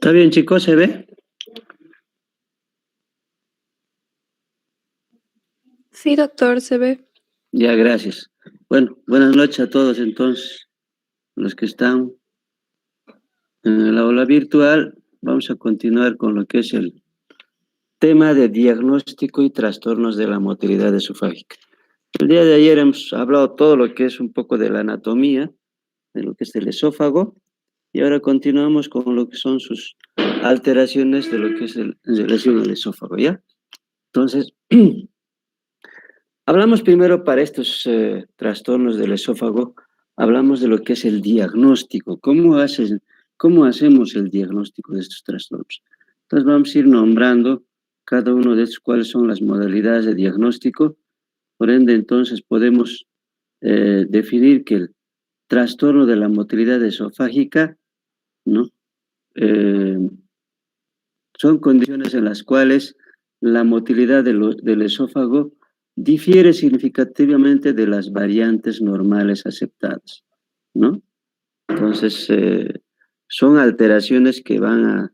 ¿Está bien, chicos? ¿Se ve? Sí, doctor, se ve. Ya, gracias. Bueno, buenas noches a todos entonces, los que están en el aula virtual. Vamos a continuar con lo que es el tema de diagnóstico y trastornos de la motilidad esofágica. El día de ayer hemos hablado todo lo que es un poco de la anatomía, de lo que es el esófago, y ahora continuamos con lo que son sus alteraciones de lo que es en relación al esófago, ¿ya? Entonces, hablamos primero para estos trastornos del esófago, hablamos de lo que es el diagnóstico. ¿Cómo hacemos el diagnóstico de estos trastornos? Entonces vamos a ir nombrando cada uno de estos, cuáles son las modalidades de diagnóstico. Por ende, entonces podemos definir que el trastorno de la motilidad esofágica, ¿no? Son condiciones en las cuales la motilidad del esófago difiere significativamente de las variantes normales aceptadas, ¿no? Entonces, son alteraciones que van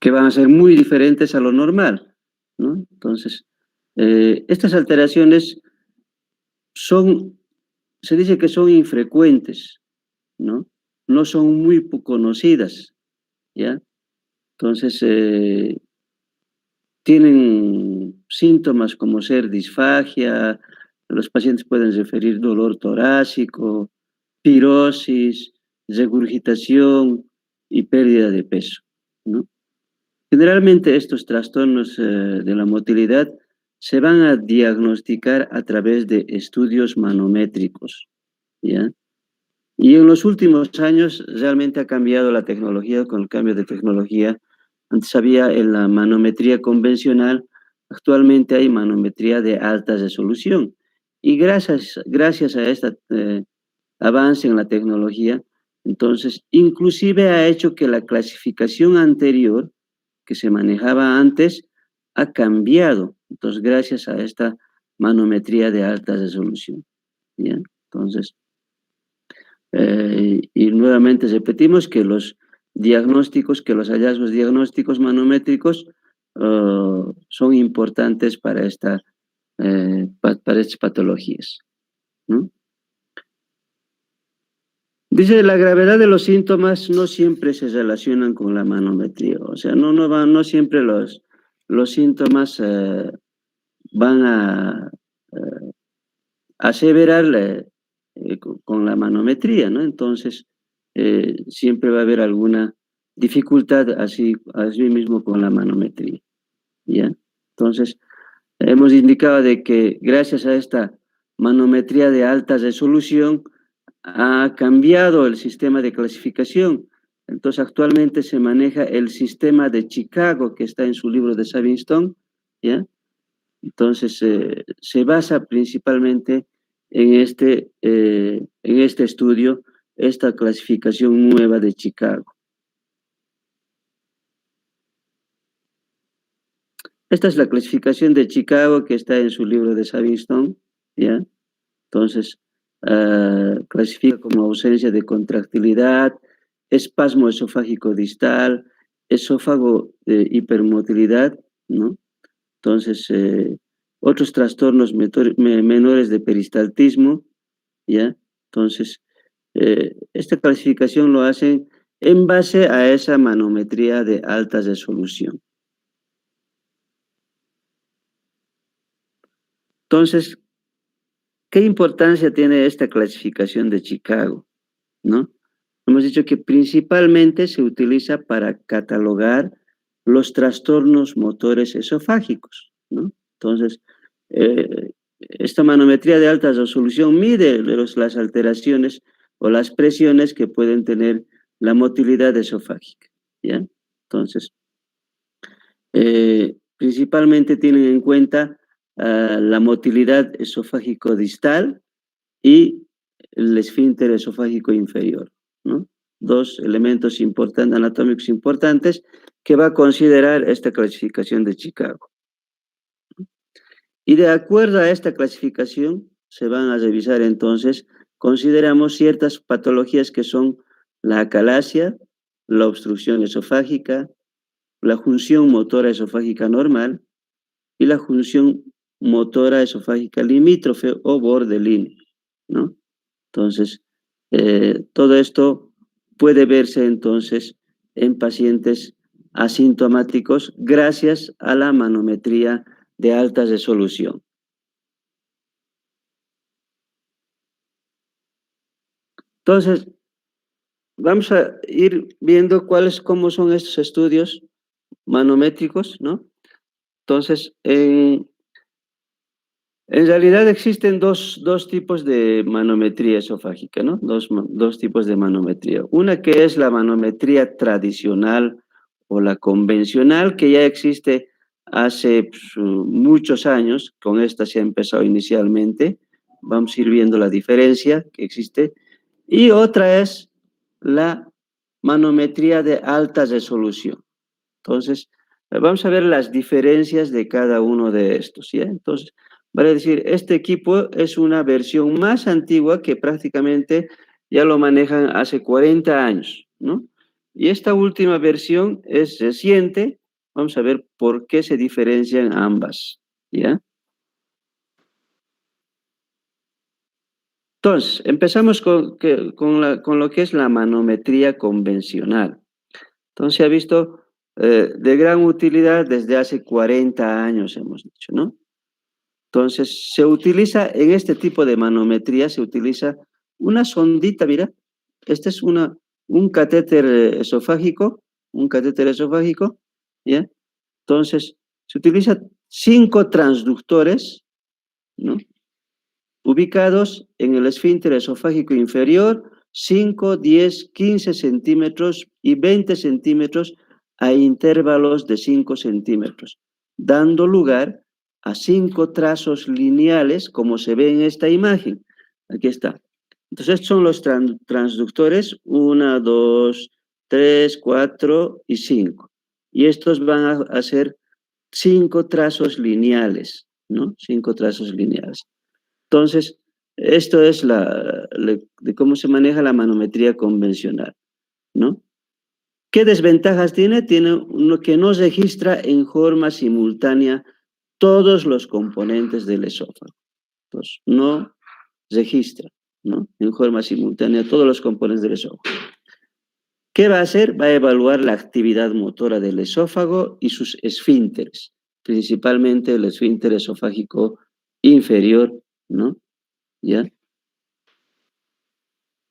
a ser muy diferentes a lo normal, ¿no? Entonces, estas alteraciones se dice que son infrecuentes, ¿no? No son muy conocidas, ¿ya? Entonces, tienen síntomas como ser disfagia, los pacientes pueden referir dolor torácico, pirosis, regurgitación y pérdida de peso, ¿no? Generalmente estos trastornos de la motilidad se van a diagnosticar a través de estudios manométricos, ¿ya? Y en los últimos años realmente ha cambiado la tecnología. Con el cambio de tecnología. Antes había en la manometría convencional, actualmente hay manometría de alta resolución. Y gracias a este avance en la tecnología, entonces inclusive ha hecho que la clasificación anterior que se manejaba antes ha cambiado. Entonces, gracias a esta manometría de alta resolución. ¿Bien? Entonces, y nuevamente repetimos que los hallazgos diagnósticos manométricos son importantes para estas patologías, ¿no? Dice, la gravedad de los síntomas no siempre se relacionan con la manometría, o sea, no siempre los síntomas van a aseverar con la manometría, ¿no? Entonces, siempre va a haber alguna dificultad así mismo con la manometría, ¿ya? Entonces, hemos indicado de que gracias a esta manometría de alta resolución ha cambiado el sistema de clasificación. Entonces, actualmente se maneja el sistema de Chicago, que está en su libro de Savington, ¿ya? Entonces, se basa principalmente en este estudio, esta clasificación nueva de Chicago. Esta es la clasificación de Chicago que está en su libro de Savington, ¿ya? Entonces, clasifica como ausencia de contractilidad, espasmo esofágico distal, esófago de hipermotilidad, ¿no? Entonces, otros trastornos menores de peristaltismo, ¿ya? Entonces, esta clasificación lo hacen en base a esa manometría de alta resolución. Entonces, ¿qué importancia tiene esta clasificación de Chicago, ¿no? Hemos dicho que principalmente se utiliza para catalogar los trastornos motores esofágicos, ¿no? Entonces, esta manometría de alta resolución mide las alteraciones o las presiones que pueden tener la motilidad esofágica, ¿ya? Entonces, principalmente tienen en cuenta la motilidad esofágico distal y el esfínter esofágico inferior, ¿no? Dos elementos anatómicos importantes que va a considerar esta clasificación de Chicago. Y de acuerdo a esta clasificación, se van a revisar entonces, consideramos ciertas patologías que son la acalasia, la obstrucción esofágica, la función motora esofágica normal y la función motora esofágica limítrofe o borderline, ¿no? Entonces, todo esto puede verse entonces en pacientes asintomáticos gracias a la manometría de alta resolución. Entonces, vamos a ir viendo cómo son estos estudios manométricos, ¿no? Entonces, en realidad existen dos tipos de manometría esofágica, ¿no? Dos tipos de manometría. Una que es la manometría tradicional o la convencional, que ya existe hace muchos años. Con esta se ha empezado inicialmente. Vamos a ir viendo la diferencia que existe. Y otra es la manometría de alta resolución. Entonces, vamos a ver las diferencias de cada uno de estos, ¿ya? Entonces, vale decir, este equipo es una versión más antigua que prácticamente ya lo manejan hace 40 años, ¿no? Y esta última versión es reciente. Vamos a ver por qué se diferencian ambas, ¿ya? Entonces, empezamos con lo que es la manometría convencional. Entonces, se ha visto de gran utilidad desde hace 40 años, hemos dicho, ¿no? Entonces, se utiliza en este tipo de manometría, se utiliza una sondita, mira, este es un catéter esofágico, ¿ya? Entonces, se utiliza 5 transductores, ¿no? Ubicados en el esfínter esofágico inferior, 5, 10, 15 centímetros y 20 centímetros a intervalos de 5 centímetros, dando lugar a 5 trazos lineales, como se ve en esta imagen. Aquí está. Entonces, estos son los transductores, 1, 2, 3, 4 y 5. Y estos van a hacer 5 trazos lineales, ¿no? 5 trazos lineales. Entonces, esto es de cómo se maneja la manometría convencional, ¿no? ¿Qué desventajas tiene? Tiene uno que no registra en forma simultánea todos los componentes del esófago. Entonces, no registra, ¿no? En forma simultánea todos los componentes del esófago. ¿Qué va a hacer? Va a evaluar la actividad motora del esófago y sus esfínteres, principalmente el esfínter esofágico inferior, ¿no? ¿Ya?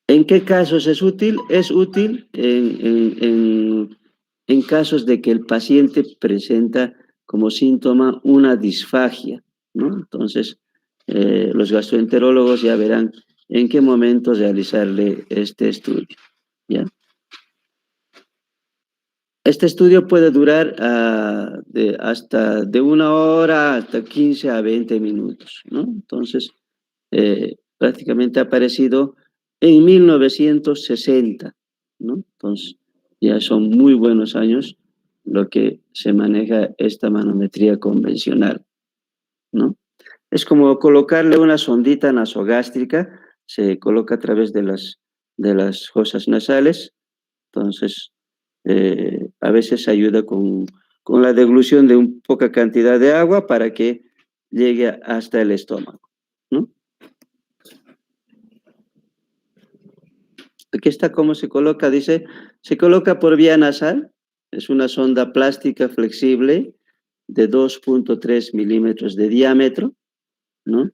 ¿En qué casos es útil? Es útil en casos de que el paciente presenta como síntoma una disfagia, ¿no? Entonces, los gastroenterólogos ya verán en qué momento realizarle este estudio, ¿ya? Este estudio puede durar hasta de 1 hora hasta 15 a 20 minutos, ¿no? Entonces, prácticamente ha aparecido en 1960, ¿no? Entonces, ya son muy buenos años lo que se maneja esta manometría convencional, ¿no? Es como colocarle una sondita nasogástrica, se coloca a través de las fosas nasales. Entonces, a veces ayuda con la deglución de poca cantidad de agua para que llegue hasta el estómago, ¿no? Aquí está cómo se coloca, dice, se coloca por vía nasal, es una sonda plástica flexible de 2.3 milímetros de diámetro, ¿no?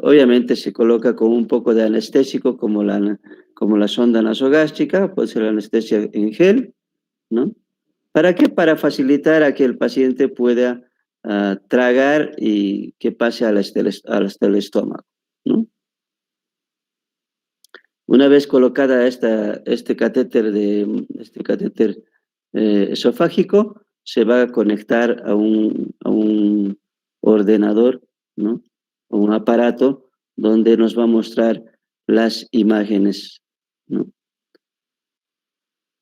Obviamente se coloca con un poco de anestésico como la sonda nasogástrica, puede ser anestesia en gel, ¿no? ¿Para qué? Para facilitar a que el paciente pueda tragar y que pase hasta el estómago, ¿no? Una vez colocada este catéter esofágico, se va a conectar a un ordenador, ¿no? O un aparato donde nos va a mostrar las imágenes, ¿no?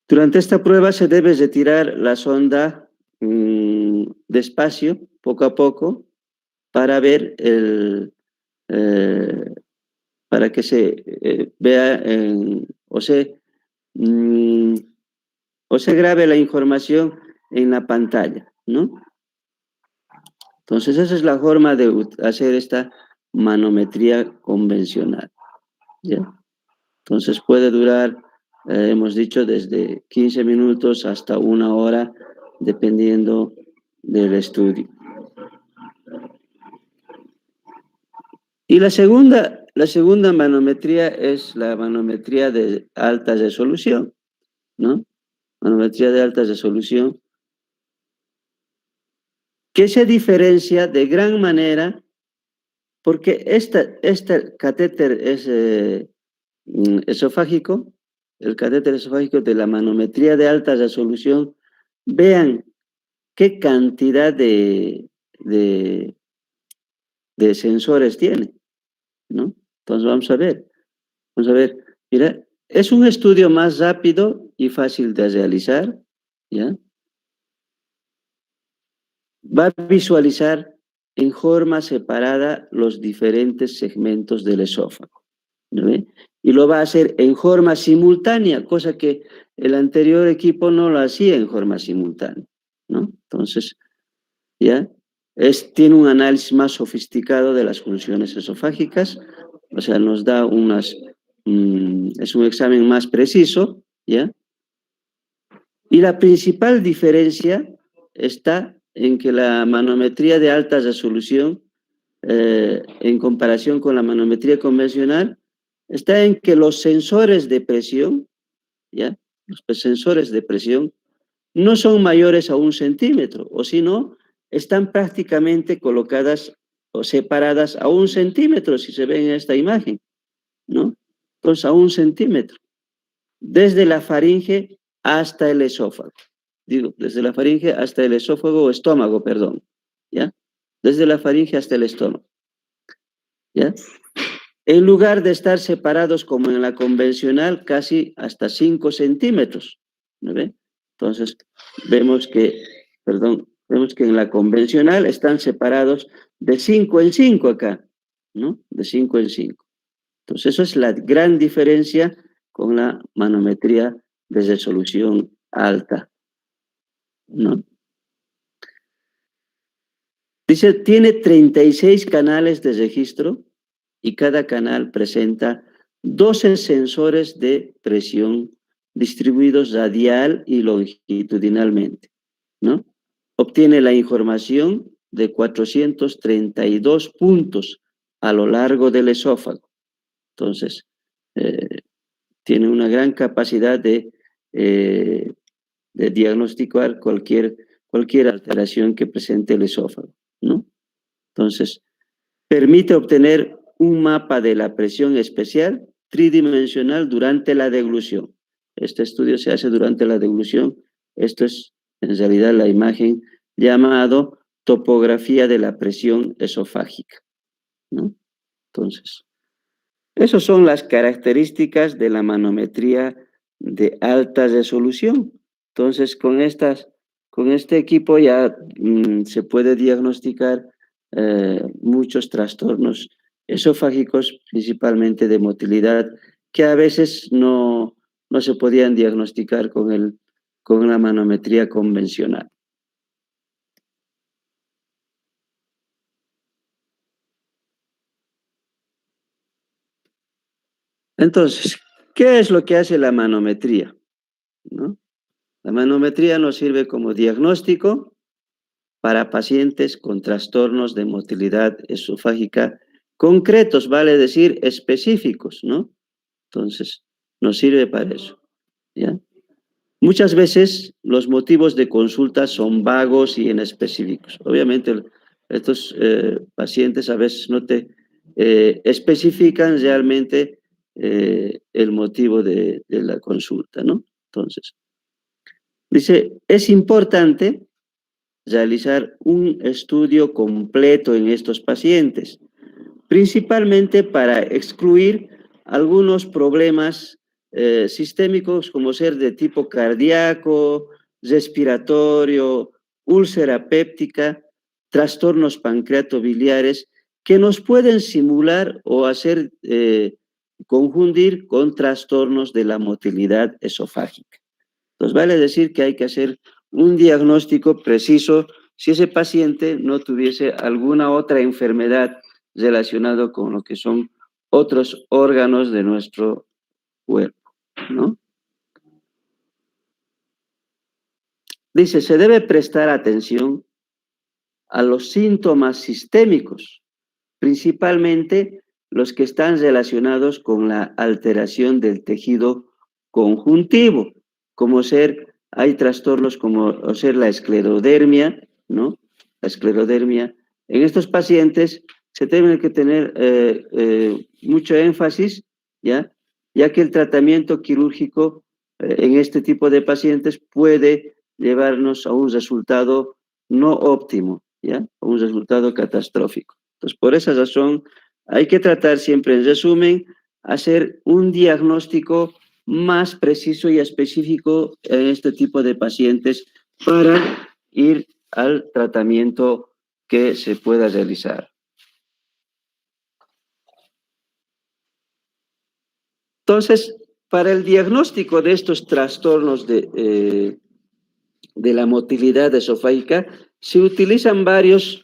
Durante esta prueba se debe retirar la sonda despacio, poco a poco, para ver para que se vea o se o se grabe la información en la pantalla, ¿no? Entonces, esa es la forma de hacer esta manometría convencional, ¿ya? Entonces, puede durar, hemos dicho, desde 15 minutos hasta 1 hora, dependiendo del estudio. Y la segunda manometría es la manometría de alta resolución, ¿no? Manometría de alta resolución, que se diferencia de gran manera porque este catéter es esofágico, el catéter esofágico de la manometría de alta resolución. Vean qué cantidad de sensores tiene, ¿no? Entonces vamos a ver, mira, es un estudio más rápido y fácil de realizar, ¿ya? Va a visualizar en forma separada los diferentes segmentos del esófago, ¿no ve? Y lo va a hacer en forma simultánea, cosa que el anterior equipo no lo hacía en forma simultánea, ¿no? Entonces, ¿ya? Tiene un análisis más sofisticado de las funciones esofágicas, o sea, nos da es un examen más preciso, ¿ya? Y la principal diferencia está en que la manometría de alta resolución, en comparación con la manometría convencional, está en que los sensores de presión, ¿ya? Los sensores de presión no son mayores a 1 centímetro, o si no, están prácticamente colocadas o separadas a 1 centímetro, si se ve en esta imagen, ¿no? Entonces, a 1 centímetro, desde la faringe hasta el esófago. Digo, desde la faringe hasta el esófago o estómago, perdón, ¿ya? Desde la faringe hasta el estómago, ¿ya? En lugar de estar separados como en la convencional, casi hasta 5 centímetros, ¿no ve? Entonces, vemos que en la convencional están separados de 5 en 5 acá, ¿no? De 5 en 5. Entonces, eso es la gran diferencia con la manometría de resolución alta, ¿no? Dice, tiene 36 canales de registro y cada canal presenta 12 sensores de presión distribuidos radial y longitudinalmente, ¿no? Obtiene la información de 432 puntos a lo largo del esófago. Entonces, tiene una gran capacidad de diagnosticar cualquier alteración que presente el esófago, ¿no? Entonces, permite obtener un mapa de la presión especial tridimensional durante la deglución. Este estudio se hace durante la deglución. Esto es, en realidad, la imagen llamado topografía de la presión esofágica, ¿no? Entonces, esas son las características de la manometría de alta resolución. Entonces, con este equipo ya se puede diagnosticar muchos trastornos esofágicos, principalmente de motilidad, que a veces no se podían diagnosticar con la manometría convencional. Entonces, ¿qué es lo que hace la manometría? ¿No? La manometría nos sirve como diagnóstico para pacientes con trastornos de motilidad esofágica concretos, vale decir específicos, ¿no? Entonces, nos sirve para eso, ¿ya? Muchas veces los motivos de consulta son vagos y inespecíficos. Obviamente, estos pacientes a veces no te especifican realmente el motivo de la consulta, ¿no? Entonces, dice, es importante realizar un estudio completo en estos pacientes, principalmente para excluir algunos problemas sistémicos como ser de tipo cardíaco, respiratorio, úlcera péptica, trastornos pancreatobiliares que nos pueden simular o hacer confundir con trastornos de la motilidad esofágica. Entonces, vale decir que hay que hacer un diagnóstico preciso si ese paciente no tuviese alguna otra enfermedad relacionada con lo que son otros órganos de nuestro cuerpo, ¿no? Dice, se debe prestar atención a los síntomas sistémicos, principalmente los que están relacionados con la alteración del tejido conjuntivo, hay trastornos como ser la esclerodermia, ¿no? La esclerodermia. En estos pacientes se tiene que tener mucho énfasis, ¿ya? Ya que el tratamiento quirúrgico en este tipo de pacientes puede llevarnos a un resultado no óptimo, ¿ya? A un resultado catastrófico. Entonces, por esa razón, hay que tratar siempre, en resumen, hacer un diagnóstico más preciso y específico en este tipo de pacientes para ir al tratamiento que se pueda realizar. Entonces, para el diagnóstico de estos trastornos de la motilidad esofágica, se utilizan varios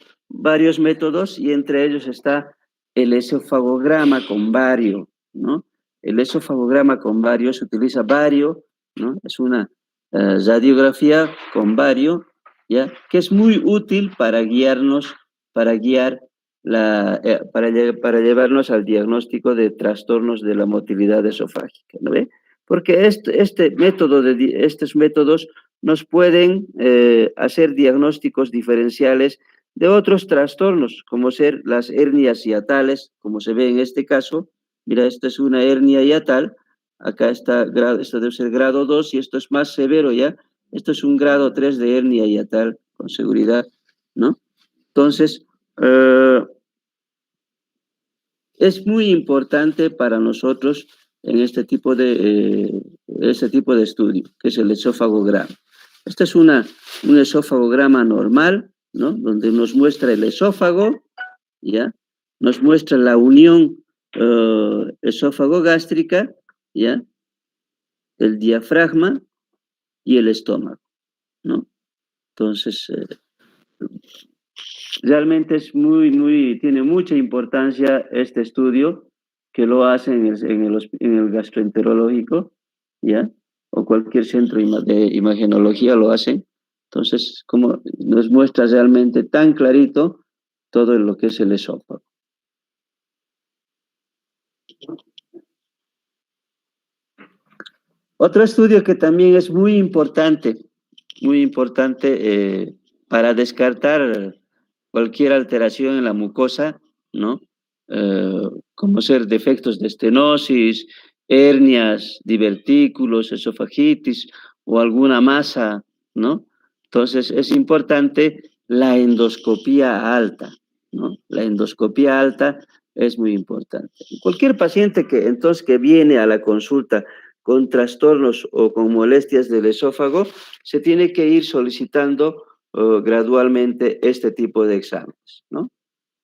métodos y entre ellos está el esofagograma con bario, ¿no? El esofagograma con bario se utiliza bario, ¿no? Es una radiografía con bario, ¿ya? Que es muy útil para guiarnos, para guiar para llevarnos al diagnóstico de trastornos de la motilidad esofágica, ¿no ve? Porque estos métodos nos pueden hacer diagnósticos diferenciales de otros trastornos, como ser las hernias hiatales, como se ve en este caso. Mira, esta es una hernia hiatal, acá está, esto debe ser grado 2 y esto es más severo ya. Esto es un grado 3 de hernia hiatal, con seguridad, ¿no? Entonces, es muy importante para nosotros en este tipo de estudio, que es el esofagograma. Este es un esofagograma normal, ¿no? Donde nos muestra el esófago, ¿ya? Nos muestra la unión esófago-gástrica, ¿ya? El diafragma y el estómago, ¿no? Entonces, realmente tiene mucha importancia este estudio que lo hacen en el gastroenterológico, ¿ya? O cualquier centro de imagenología lo hacen. Entonces, como nos muestra realmente tan clarito todo lo que es el esófago. Otro estudio que también es muy importante para descartar cualquier alteración en la mucosa, ¿no? Como ser defectos de estenosis, hernias, divertículos, esofagitis o alguna masa, ¿no? Entonces es importante la endoscopía alta, ¿no? La endoscopía alta es muy importante. Cualquier paciente que viene a la consulta con trastornos o con molestias del esófago, se tiene que ir solicitando gradualmente este tipo de exámenes, ¿no?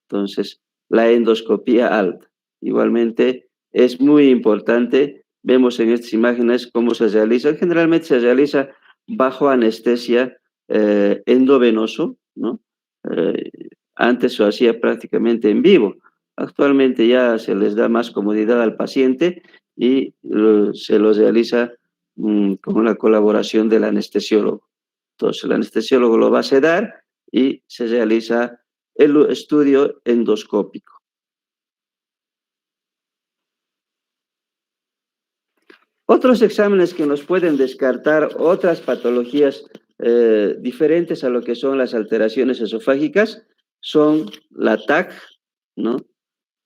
Entonces, la endoscopía alta, igualmente, es muy importante. Vemos en estas imágenes cómo se realiza. Generalmente se realiza bajo anestesia endovenoso, ¿no? Eh, Antes se hacía prácticamente en vivo. Actualmente ya se les da más comodidad al paciente y se lo realiza con la colaboración del anestesiólogo. Entonces, el anestesiólogo lo va a sedar y se realiza el estudio endoscópico. Otros exámenes que nos pueden descartar otras patologías diferentes a lo que son las alteraciones esofágicas son la TAC, ¿no?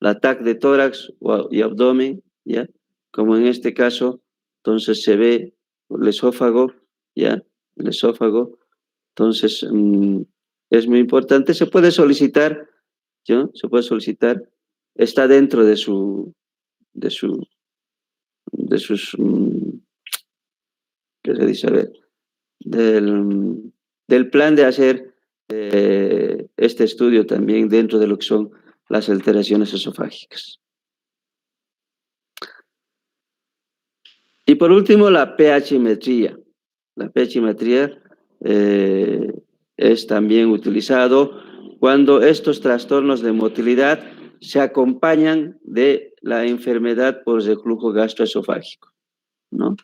La TAC de tórax y abdomen, ¿ya? Como en este caso, entonces se ve el esófago, ¿ya? El esófago. Entonces, es muy importante. Se puede solicitar, ¿no? Se puede solicitar. Está dentro de sus, ¿qué se dice? A ver, del plan de hacer este estudio también dentro de lo que son las alteraciones esofágicas. Y por último, la pHmetría. La pHmetría es también utilizado cuando estos trastornos de motilidad se acompañan de la enfermedad por reflujo gastroesofágico, ¿no?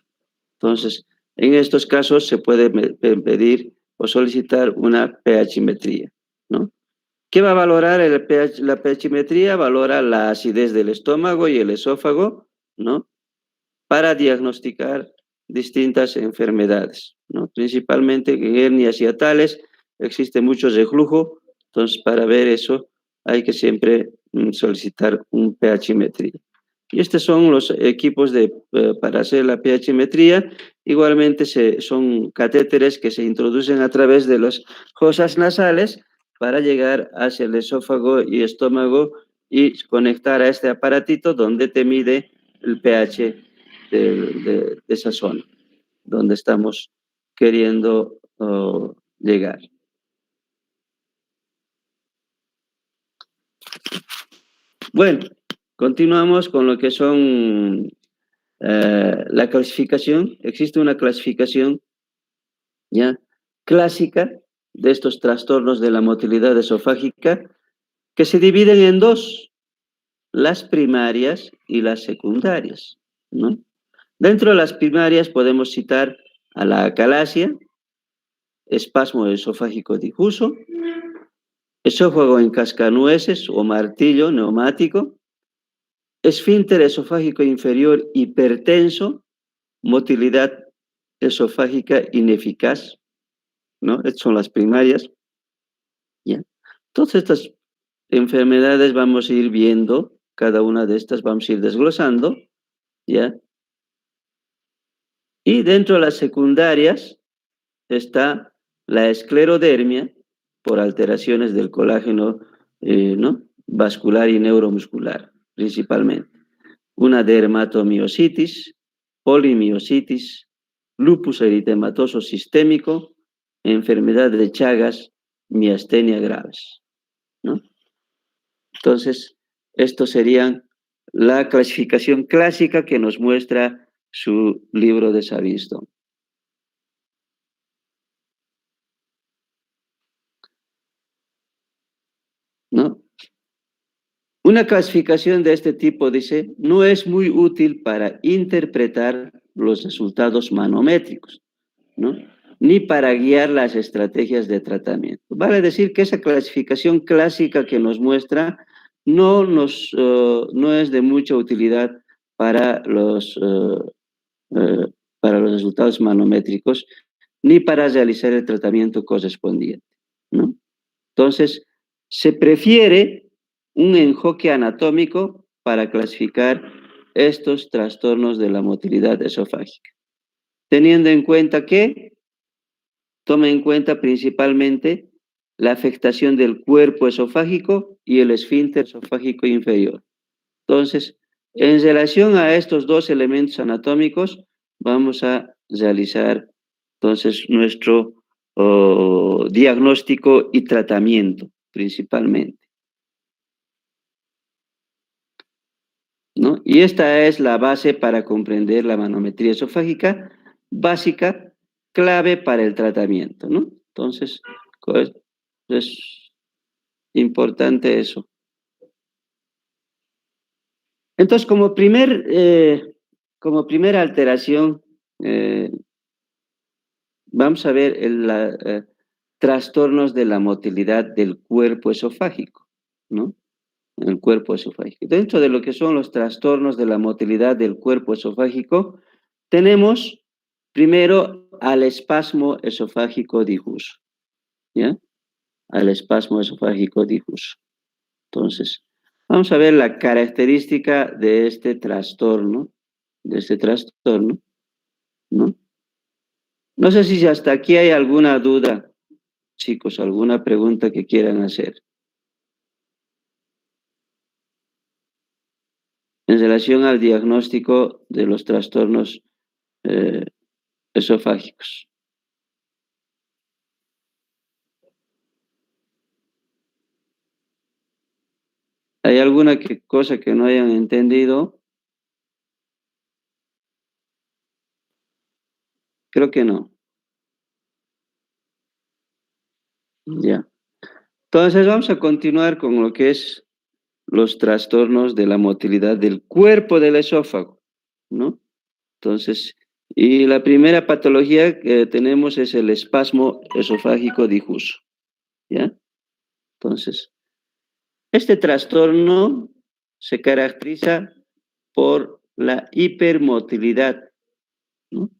Entonces, en estos casos se puede pedir o solicitar una pHmetría, ¿no? ¿Qué va a valorar el pH? La pHmetría valora la acidez del estómago y el esófago, ¿no? Para diagnosticar distintas enfermedades, ¿no? Principalmente en hernias hiatales existe mucho reflujo, entonces para ver eso hay que siempre solicitar un pHmetría. Y estos son los equipos para hacer la pHmetría. Igualmente son catéteres que se introducen a través de las fosas nasales para llegar hacia el esófago y estómago y conectar a este aparatito donde te mide el pH de esa zona donde estamos queriendo llegar. Bueno, continuamos con lo que son la clasificación. Existe una clasificación ya clásica de estos trastornos de la motilidad esofágica que se dividen en dos, las primarias y las secundarias, ¿no? Dentro de las primarias podemos citar a la acalasia, espasmo esofágico difuso, esófago en cascanueces o martillo neumático, esfínter esofágico inferior hipertenso, motilidad esofágica ineficaz, ¿no? Estas son las primarias, ¿ya? Todas estas enfermedades vamos a ir viendo, cada una de estas vamos a ir desglosando, ¿ya? Y dentro de las secundarias está la esclerodermia por alteraciones del colágeno, ¿no? Vascular y neuromuscular, principalmente. Una dermatomiositis, polimiositis, lupus eritematoso sistémico, enfermedad de Chagas, miastenia graves, ¿no? Entonces, estos serían la clasificación clásica que nos muestra su libro de Savistton, ¿no? Una clasificación de este tipo, dice, no es muy útil para interpretar los resultados manométricos, ¿no? Ni para guiar las estrategias de tratamiento. Vale decir que esa clasificación clásica que nos muestra no es de mucha utilidad para para los resultados manométricos, ni para realizar el tratamiento correspondiente, ¿no? Entonces, se prefiere un enfoque anatómico para clasificar estos trastornos de la motilidad esofágica, teniendo en cuenta que toma en cuenta principalmente la afectación del cuerpo esofágico y el esfínter esofágico inferior. Entonces, en relación a estos dos elementos anatómicos, vamos a realizar entonces nuestro diagnóstico y tratamiento principalmente, ¿no? Y esta es la base para comprender la manometría esofágica básica, clave para el tratamiento, ¿no? Entonces, pues, es importante eso. Entonces, como primera alteración, vamos a ver trastornos de la motilidad del cuerpo esofágico, ¿no? El cuerpo esofágico. Dentro de lo que son los trastornos de la motilidad del cuerpo esofágico, tenemos primero al espasmo esofágico difuso, ¿ya? Al espasmo esofágico difuso. Entonces, vamos a ver la característica de este trastorno, ¿no? No sé si hasta aquí hay alguna duda, chicos, alguna pregunta que quieran hacer en relación al diagnóstico de los trastornos eh, esofágicos. ¿Hay alguna cosa que no hayan entendido? Creo que no. Ya. Entonces vamos a continuar con lo que es los trastornos de la motilidad del cuerpo del esófago, ¿no? Entonces, y la primera patología que tenemos es el espasmo esofágico difuso, ¿ya? Entonces, este trastorno se caracteriza por la hipermotilidad, ¿no?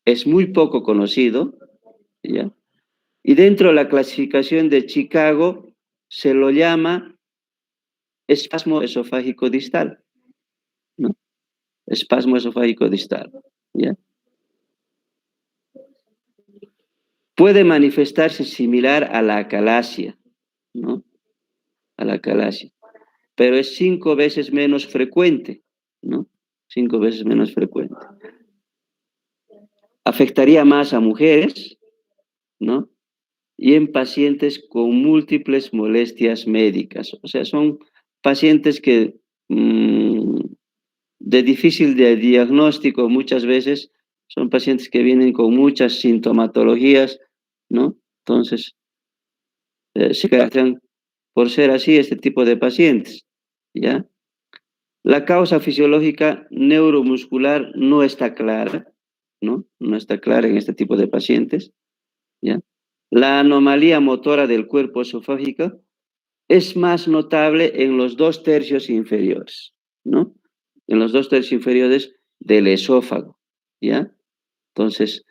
Es muy poco conocido, ¿ya? Y dentro de la clasificación de Chicago se lo llama espasmo esofágico distal, ¿no? Espasmo esofágico distal, ¿ya? Puede manifestarse similar a la acalasia, ¿no? A la acalasia, pero es 5 veces menos frecuente, ¿no? 5 veces menos frecuente. Afectaría más a mujeres, ¿no? Y en pacientes con múltiples molestias médicas. O sea, son pacientes que de difícil de diagnóstico muchas veces, son pacientes que vienen con muchas sintomatologías, ¿no? Entonces, se caracterizan por ser así este tipo de pacientes, ¿ya? La causa fisiológica neuromuscular no está clara, ¿no? No está clara en este tipo de pacientes, ¿ya? La anomalía motora del cuerpo esofágico es más notable en los 2 tercios inferiores, ¿no? En los 2 tercios inferiores del esófago, ¿ya? Entonces,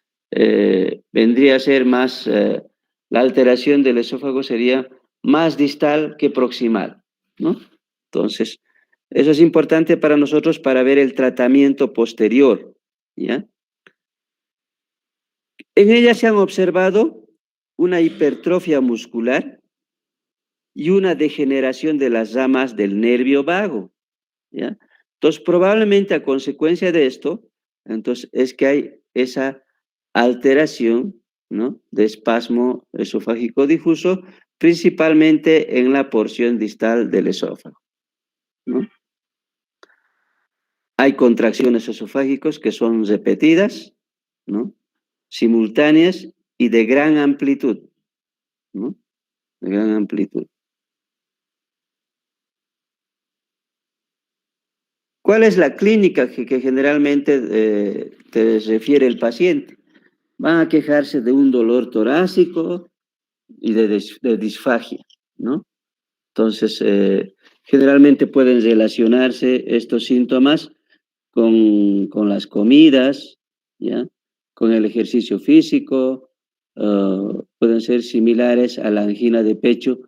vendría a ser más, la alteración del esófago sería más distal que proximal, ¿no? Entonces, eso es importante para nosotros para ver el tratamiento posterior, ¿ya? En ella se han observado una hipertrofia muscular y una degeneración de las ramas del nervio vago, ¿ya? Entonces, probablemente a consecuencia de esto, entonces es que hay esa alteración, ¿no? De espasmo esofágico difuso, principalmente en la porción distal del esófago, ¿no? Hay contracciones esofágicas que son repetidas, ¿no? Simultáneas y de gran amplitud, ¿no? De gran amplitud. ¿Cuál es la clínica que generalmente te refiere el paciente? Van a quejarse de un dolor torácico y de disfagia, ¿no? Entonces, generalmente pueden relacionarse estos síntomas con las comidas, ¿ya? Con el ejercicio físico, pueden ser similares a la angina de pecho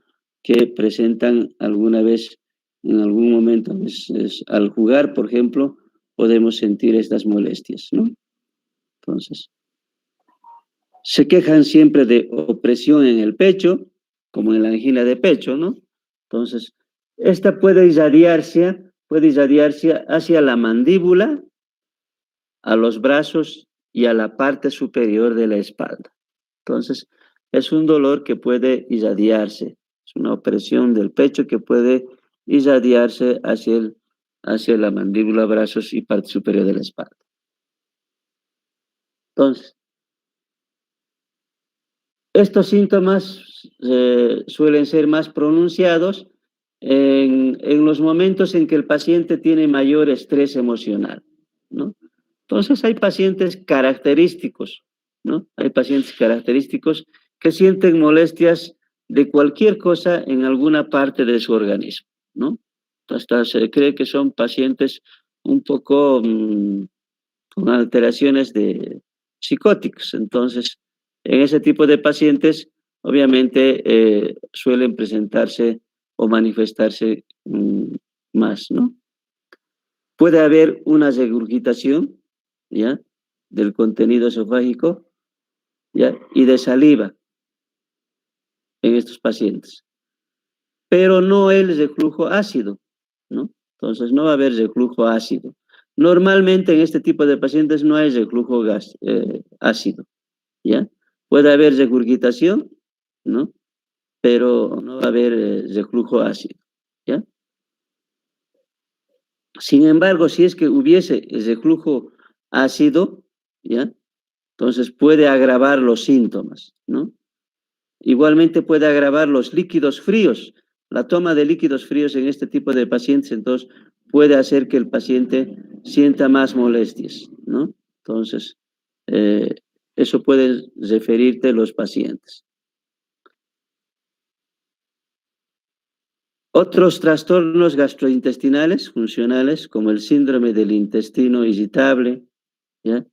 que presentan alguna vez, en algún momento, al jugar, por ejemplo, podemos sentir estas molestias, ¿no? Entonces, se quejan siempre de opresión en el pecho, como en la angina de pecho, ¿no? Entonces, esta puede irradiarse hacia la mandíbula, a los brazos y a la parte superior de la espalda. Entonces, es un dolor que puede irradiarse, es una opresión del pecho que puede irradiarse hacia la mandíbula, brazos y parte superior de la espalda. Entonces, estos síntomas suelen ser más pronunciados en los momentos en que el paciente tiene mayor estrés emocional, ¿no? Entonces hay pacientes característicos, ¿no? Hay pacientes característicos que sienten molestias de cualquier cosa en alguna parte de su organismo, ¿no? Hasta se cree que son pacientes un poco con alteraciones psicóticas. Entonces, en ese tipo de pacientes, obviamente, suelen presentarse o manifestarse más, ¿no? Puede haber una regurgitación, ¿ya? Del contenido esofágico, ¿ya? Y de saliva en estos pacientes, pero no el reflujo ácido, ¿no? Entonces, no va a haber reflujo ácido. Normalmente en este tipo de pacientes no hay reflujo ácido, ¿ya? Puede haber regurgitación, ¿no? Pero no va a haber reflujo ácido, ¿ya? Sin embargo, si es que hubiese reflujo ácido, ¿ya? Entonces puede agravar los síntomas, ¿no? Igualmente puede agravar los líquidos fríos. La toma de líquidos fríos en este tipo de pacientes, entonces, puede hacer que el paciente sienta más molestias, ¿no? Entonces, eso puede referirte los pacientes. Otros trastornos gastrointestinales funcionales, como el síndrome del intestino irritable, ¿ya?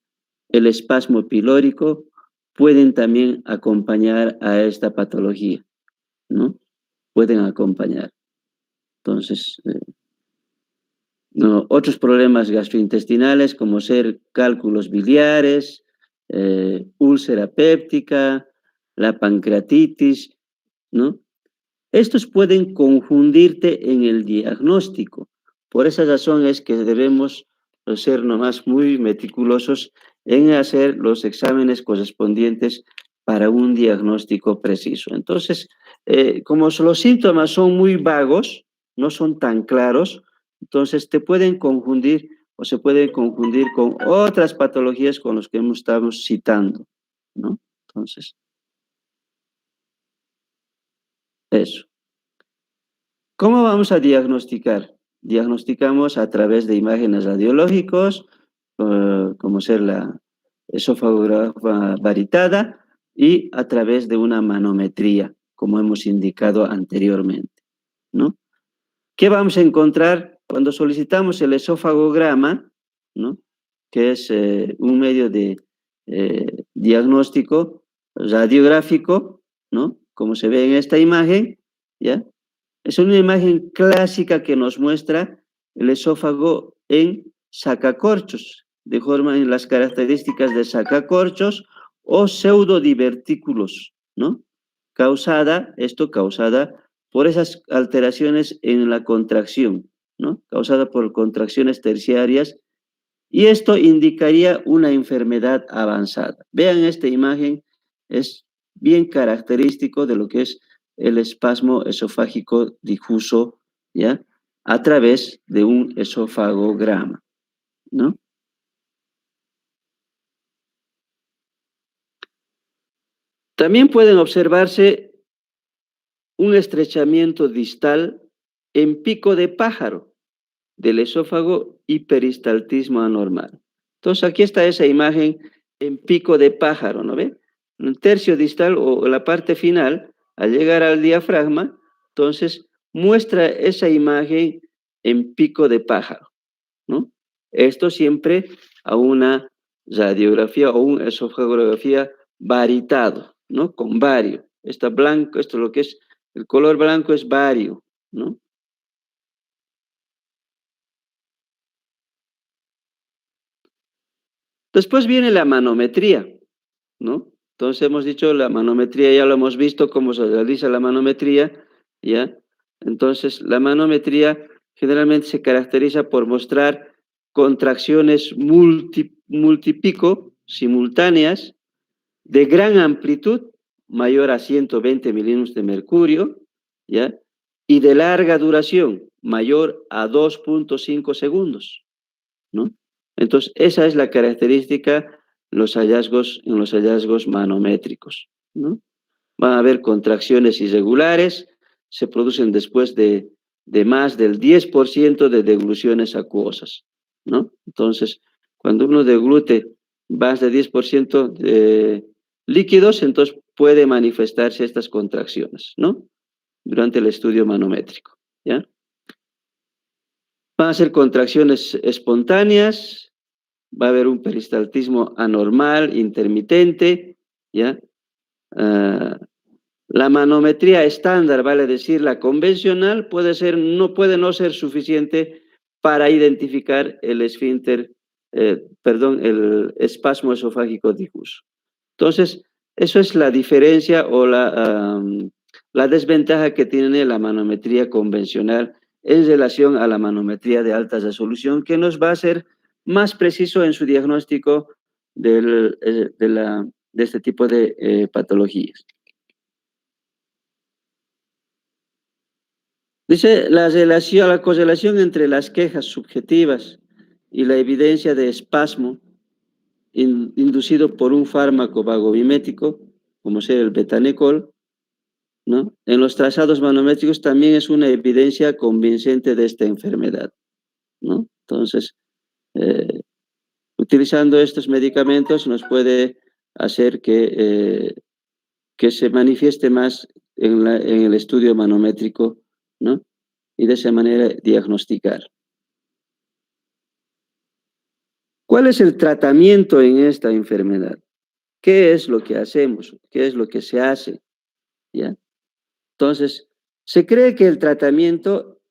El espasmo pilórico, pueden también acompañar a esta patología, ¿no? Pueden acompañar. Entonces, no, otros problemas gastrointestinales, como ser cálculos biliares, úlcera péptica, la pancreatitis, ¿no? Estos pueden confundirte en el diagnóstico. Por esa razón es que debemos ser nomás muy meticulosos en hacer los exámenes correspondientes para un diagnóstico preciso. Entonces, como los síntomas son muy vagos, no son tan claros, entonces te pueden confundir o se pueden confundir con otras patologías con las que estamos citando, ¿no? Entonces, eso. ¿Cómo vamos a diagnosticar? Diagnosticamos a través de imágenes radiológicos, como ser la esofagografía varitada, y a través de una manometría, como hemos indicado anteriormente, ¿no? ¿Qué vamos a encontrar cuando solicitamos el esofagograma, ¿no? Que es un medio de diagnóstico radiográfico, ¿no? Como se ve en esta imagen, ¿ya? Es una imagen clásica que nos muestra el esófago en sacacorchos, de forma en las características de sacacorchos o pseudodivertículos, ¿no? Causada por esas alteraciones en la contracción, ¿no? Causada por contracciones terciarias, y esto indicaría una enfermedad avanzada. Vean esta imagen, es bien característico de lo que es el espasmo esofágico difuso, ¿ya? A través de un esofagograma, ¿no? También pueden observarse un estrechamiento distal en pico de pájaro del esófago y peristaltismo anormal. Entonces, aquí está esa imagen en pico de pájaro, ¿no ve? Un tercio distal o la parte final, al llegar al diafragma, entonces muestra esa imagen en pico de pájaro, ¿no? Esto siempre a una radiografía o una esofagografía varitado, ¿no? Con bario. Está blanco, esto lo que es, el color blanco es bario, ¿no? Después viene la manometría, ¿no? Entonces hemos dicho la manometría, ya lo hemos visto cómo se realiza la manometría, ¿ya? Entonces la manometría generalmente se caracteriza por mostrar contracciones multipico, simultáneas, de gran amplitud, mayor a 120 milímetros de mercurio, ¿ya? Y de larga duración, mayor a 2.5 segundos, ¿no? Entonces, esa es la característica en los hallazgos manométricos, ¿no? Van a haber contracciones irregulares, se producen después de más del 10% de degluciones acuosas, ¿no? Entonces, cuando uno deglute más de 10% de líquidos, entonces puede manifestarse estas contracciones, ¿no? Durante el estudio manométrico, ¿ya? Van a ser contracciones espontáneas, va a haber un peristaltismo anormal, intermitente, ¿ya? Ah, la manometría estándar, vale decir, la convencional, puede no ser suficiente para identificar el esfínter, el espasmo esofágico difuso. Entonces, eso es la diferencia o la desventaja que tiene la manometría convencional en relación a la manometría de alta resolución, que nos va a hacer más preciso en su diagnóstico de este tipo de patologías. Dice la correlación entre las quejas subjetivas y la evidencia de espasmo inducido por un fármaco vagomimético, como ser el betanecol, ¿no? En los trazados manométricos también es una evidencia convincente de esta enfermedad, ¿no? Entonces, utilizando estos medicamentos nos puede hacer que se manifieste más en el estudio manométrico, ¿no? Y de esa manera diagnosticar. ¿Cuál es el tratamiento en esta enfermedad? ¿Qué es lo que hacemos? ¿Qué es lo que se hace? ¿Ya? Entonces, se cree que el tratamiento,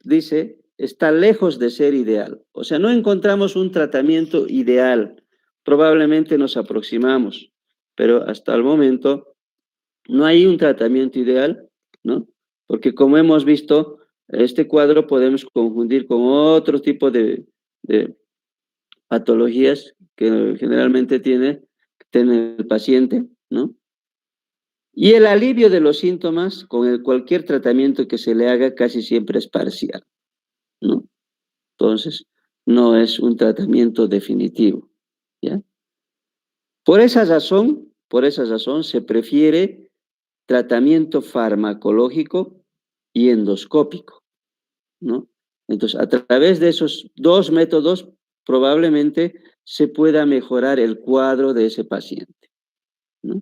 dice, está lejos de ser ideal. O sea, no encontramos un tratamiento ideal. Probablemente nos aproximamos, pero hasta el momento no hay un tratamiento ideal, ¿no? Porque como hemos visto, este cuadro podemos confundir con otro tipo de patologías que generalmente tiene el paciente, ¿no? Y el alivio de los síntomas con cualquier tratamiento que se le haga casi siempre es parcial, ¿no? Entonces, no es un tratamiento definitivo, ¿ya? Por esa razón se prefiere tratamiento farmacológico y endoscópico, ¿no? Entonces, a través de esos dos métodos, probablemente se pueda mejorar el cuadro de ese paciente, ¿no?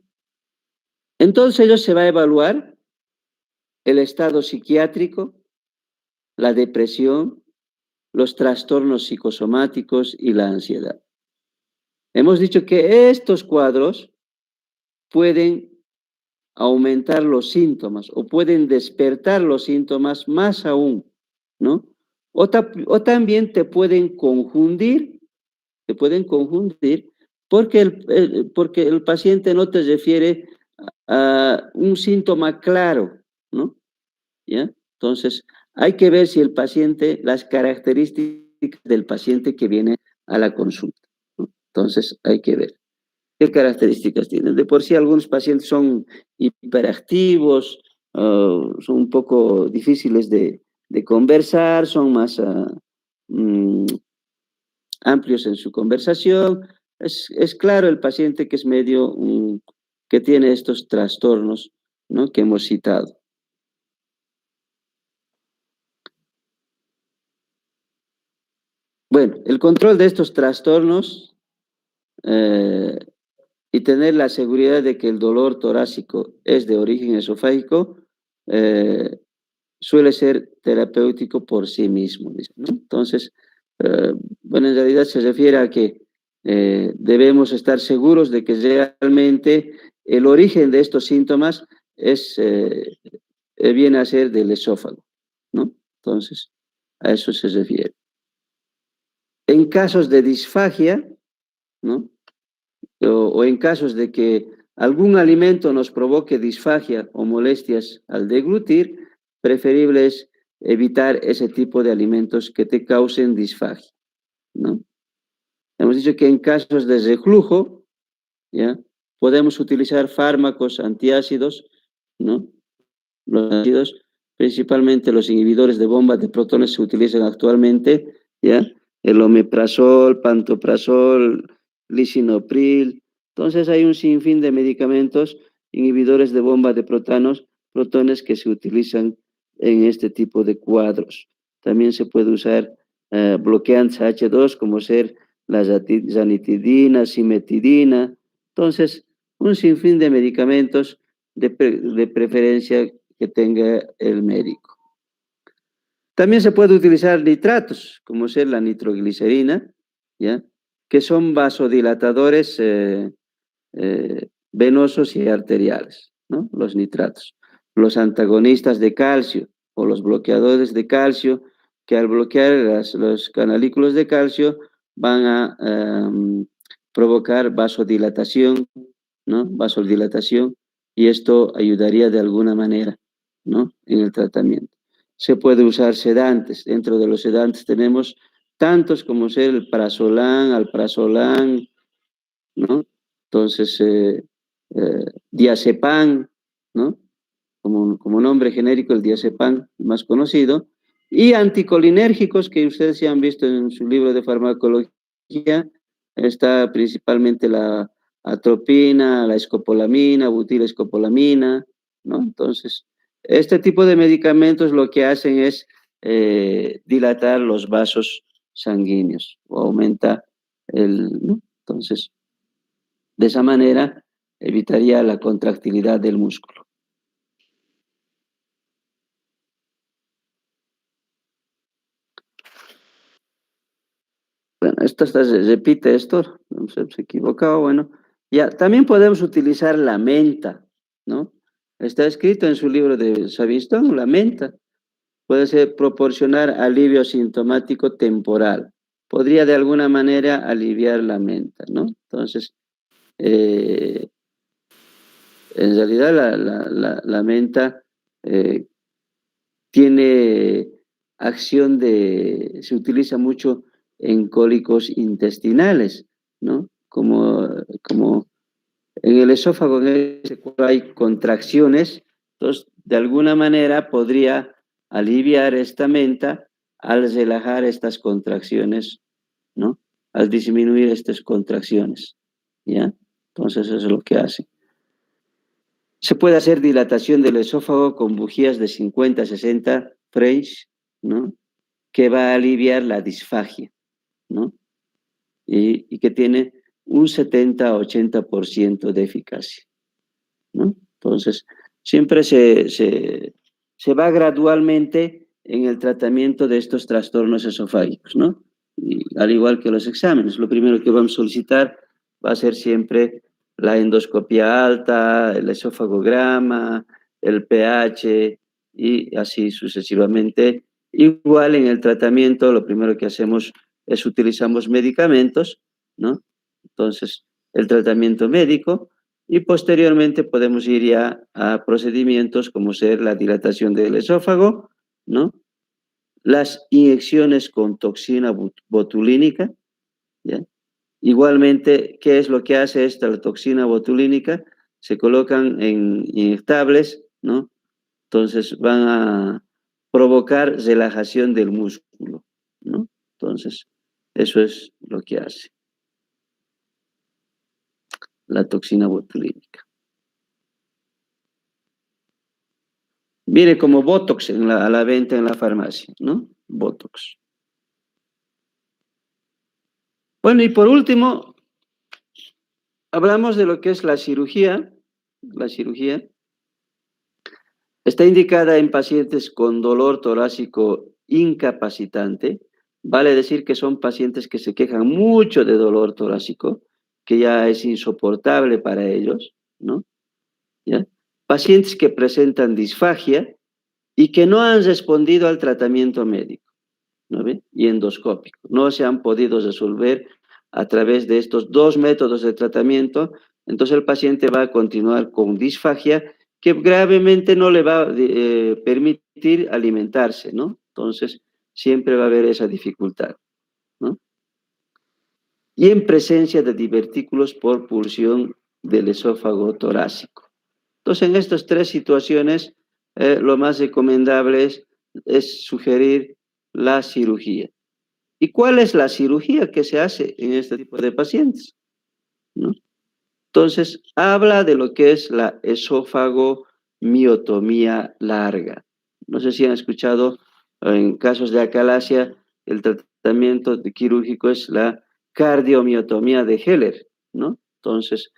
Entonces, ello se va a evaluar el estado psiquiátrico, la depresión, los trastornos psicosomáticos y la ansiedad. Hemos dicho que estos cuadros pueden aumentar los síntomas o pueden despertar los síntomas más aún, ¿no? O también te pueden confundir porque el paciente no te refiere a un síntoma claro, ¿no? ¿Ya? Entonces, hay que ver si el paciente, las características del paciente que viene a la consulta, ¿no? Entonces, hay que ver qué características tienen. De por sí, algunos pacientes son hiperactivos, son un poco difíciles de conversar, son más amplios en su conversación. Es claro el paciente que es medio, que tiene estos trastornos, ¿no? Que hemos citado. Bueno, el control de estos trastornos y tener la seguridad de que el dolor torácico es de origen esofágico suele ser terapéutico por sí mismo, ¿no? Entonces, bueno, en realidad se refiere a que debemos estar seguros de que realmente el origen de estos síntomas viene a ser del esófago, ¿no? Entonces, a eso se refiere. En casos de disfagia, ¿no? O en casos de que algún alimento nos provoque disfagia o molestias al deglutir, preferible es evitar ese tipo de alimentos que te causen disfagia, ¿no? Hemos dicho que en casos de reflujo, ¿ya? Podemos utilizar fármacos antiácidos, ¿no? Los ácidos, principalmente los inhibidores de bomba de protones se utilizan actualmente, ¿ya? El omeprazol, pantoprazol, lisinopril. Entonces hay un sinfín de medicamentos inhibidores de bomba de protones que se utilizan en este tipo de cuadros. También se puede usar bloqueantes H2 como ser la ranitidina, simetidina. Entonces, un sinfín de medicamentos de preferencia que tenga el médico. También se puede utilizar nitratos, como ser la nitroglicerina, ¿ya? Que son vasodilatadores venosos y arteriales, ¿no? Los nitratos. Los antagonistas de calcio o los bloqueadores de calcio, que al bloquear los canalículos de calcio van a provocar vasodilatación, ¿no? Vasodilatación, y esto ayudaría de alguna manera, ¿no? En el tratamiento. Se puede usar sedantes. Dentro de los sedantes tenemos tantos como ser el prazolam, alprazolam, ¿no? Entonces, diazepam, ¿no? Como nombre genérico, el diazepam más conocido, y anticolinérgicos que ustedes ya han visto en su libro de farmacología, Está principalmente la atropina, la escopolamina, butilescopolamina, ¿no? Entonces, este tipo de medicamentos lo que hacen es dilatar los vasos sanguíneos o aumenta ¿no? Entonces, de esa manera evitaría la contractilidad del músculo. Bueno, esto se repite esto, no sé, se equivocado, bueno. Ya, también podemos utilizar la menta, ¿no? Está escrito en su libro de Savistón, la menta. Puede ser proporcionar alivio sintomático temporal. Podría de alguna manera aliviar la menta, ¿no? Entonces, eh, en realidad la menta eh, tiene acción se utiliza mucho en cólicos intestinales, ¿no? Como en el esófago en ese cual hay contracciones, entonces de alguna manera podría aliviar esta menta al relajar estas contracciones, ¿no? Al disminuir estas contracciones, ¿ya? Entonces eso es lo que hace. Se puede hacer dilatación del esófago con bujías de 50 a 60 French, ¿no? Que va a aliviar la disfagia, ¿no? Y que tiene un 70 a 80% de eficacia, ¿no? Entonces, siempre se va gradualmente en el tratamiento de estos trastornos esofágicos, ¿no? Y al igual que los exámenes, lo primero que vamos a solicitar va a ser siempre la endoscopia alta, el esofagograma, el pH y así sucesivamente. Igual en el tratamiento, lo primero que hacemos es utilizamos medicamentos, ¿no? Entonces, el tratamiento médico y posteriormente podemos ir ya a procedimientos como ser la dilatación del esófago, ¿no? Las inyecciones con toxina botulínica, ¿ya? Igualmente, ¿qué es lo que hace esta la toxina botulínica? Se colocan en inyectables, ¿no? Entonces van a provocar relajación del músculo, ¿no? Entonces, eso es lo que hace la toxina botulínica. Viene como Botox a la venta en la farmacia, ¿no? Botox. Bueno, y por último, hablamos de lo que es la cirugía. La cirugía está indicada en pacientes con dolor torácico incapacitante. Vale decir que son pacientes que se quejan mucho de dolor torácico, que ya es insoportable para ellos, ¿no? ¿Ya? Pacientes que presentan disfagia y que no han respondido al tratamiento médico, ¿no ve? Y endoscópico. No se han podido resolver a través de estos dos métodos de tratamiento, entonces el paciente va a continuar con disfagia que gravemente no le va a permitir alimentarse, ¿no? Entonces, siempre va a haber esa dificultad, ¿no? Y en presencia de divertículos por pulsión del esófago torácico. Entonces, en estas tres situaciones, lo más recomendable es sugerir la cirugía. ¿Y cuál es la cirugía que se hace en este tipo de pacientes? ¿No? Entonces, habla de lo que es la esófago-miotomía larga. No sé si han escuchado, en casos de acalasia, el tratamiento quirúrgico es la cardiomiotomía de Heller, ¿no? Entonces,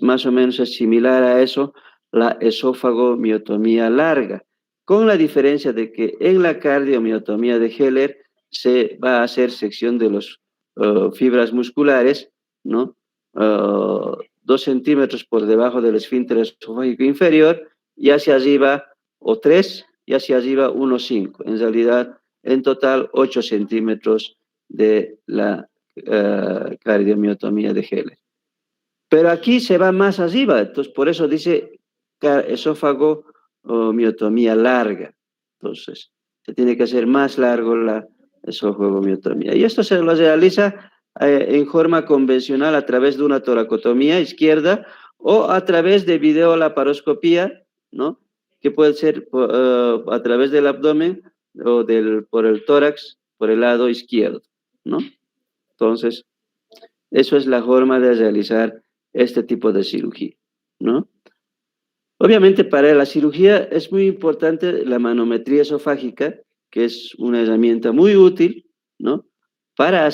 más o menos es similar a eso, la esófago-miotomía larga, con la diferencia de que en la cardiomiotomía de Heller se va a hacer sección de las fibras musculares, ¿no? 2 centímetros por debajo del esfínter esofágico inferior y hacia arriba, o 3, y hacia arriba 1,5. En realidad, en total, 8 centímetros de la cardiomiotomía de Heller. Pero aquí se va más arriba, entonces por eso dice esófago o miotomía larga. Entonces, se tiene que hacer más largo la esofagomiotomía. Y esto se lo realiza en forma convencional a través de una toracotomía izquierda o a través de videolaparoscopía, ¿no? Que puede ser a través del abdomen o por el tórax, por el lado izquierdo, ¿no? Entonces, Eso es la forma de realizar este tipo de cirugía, ¿no? Obviamente para la cirugía es muy importante la manometría esofágica, que es una herramienta muy útil, ¿no? Para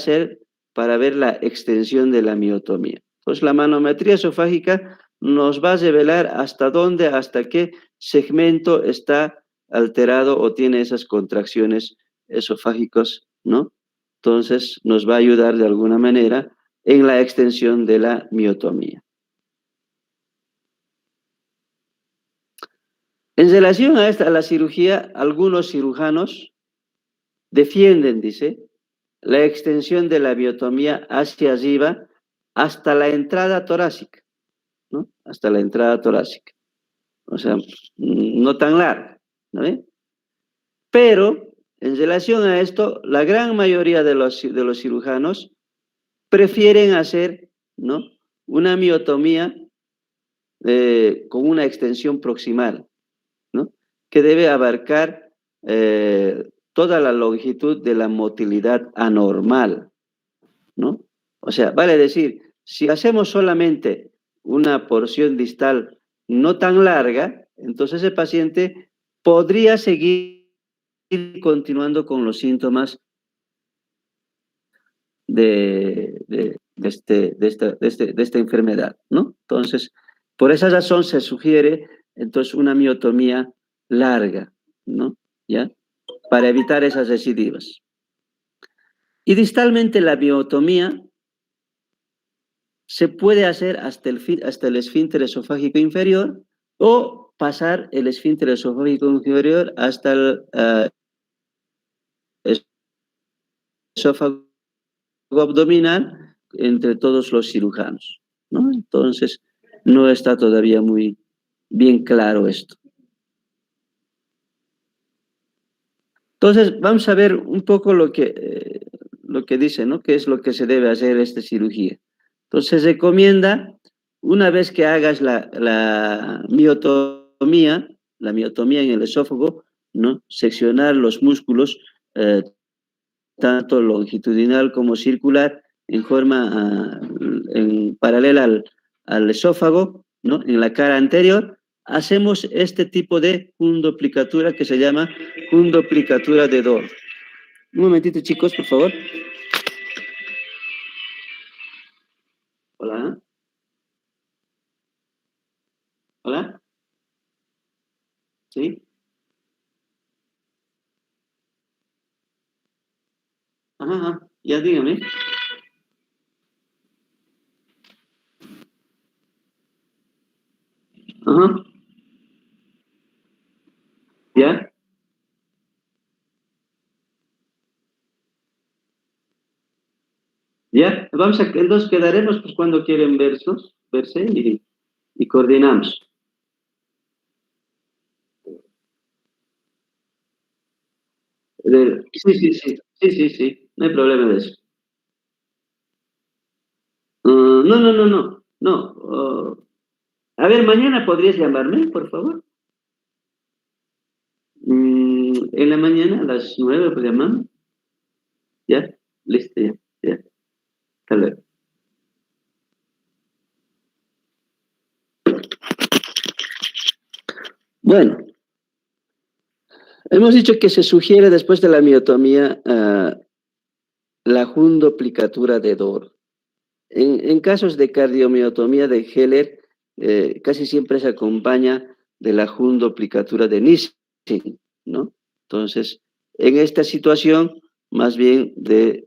ver la extensión de la miotomía. Entonces la manometría esofágica nos va a revelar hasta dónde, hasta qué segmento está alterado o tiene esas contracciones esofágicas, ¿no? Entonces nos va a ayudar de alguna manera en la extensión de la miotomía. En relación a la cirugía, algunos cirujanos defienden, dice, la extensión de la miotomía hacia arriba hasta la entrada torácica, ¿no? Hasta la entrada torácica. O sea, no tan larga, ¿no ve? Pero, en relación a esto, la gran mayoría de los cirujanos prefieren hacer, ¿no?, una miotomía con una extensión proximal, ¿no?, que debe abarcar toda la longitud de la motilidad anormal, ¿no? O sea, vale decir, si hacemos solamente una porción distal no tan larga, entonces el paciente podría seguir continuando con los síntomas de esta enfermedad, ¿no? Entonces, por esa razón se sugiere entonces una miotomía larga, ¿no? ¿Ya? Para evitar esas recidivas. Y distalmente la miotomía se puede hacer hasta el esfínter esofágico inferior o pasar el esfínter esofágico inferior hasta el esófago abdominal entre todos los cirujanos, ¿no? Entonces, no está todavía muy bien claro esto. Entonces, vamos a ver un poco lo que dice, ¿no? ¿Qué es lo que se debe hacer esta cirugía? Entonces, se recomienda, una vez que hagas la miotomía en el esófago, ¿no?, seccionar los músculos, tanto longitudinal como circular, en forma en paralela al esófago, ¿no?, en la cara anterior. Hacemos este tipo de fundoplicatura que se llama fundoplicatura de Dor. Un momentito, chicos, por favor. Hola. Hola. ¿Sí? Ajá, ajá. Ya dígame. Ajá. ¿Ya? ¿Ya? Entonces quedaremos pues cuando quieren verse y coordinamos. Sí, sí, sí. Sí, sí, sí. No hay problema de eso. No, no, no, no. No. A ver, mañana podrías llamarme, por favor. En la mañana a las 9, pues llamamos. Ya, listo, ya, ya. Hasta luego. Bueno, hemos dicho que se sugiere después de la miotomía la fundoplicatura de Dor. En casos de cardiomiotomía de Heller, casi siempre se acompaña de la fundoplicatura de Nissen, ¿no? Entonces, en esta situación, más bien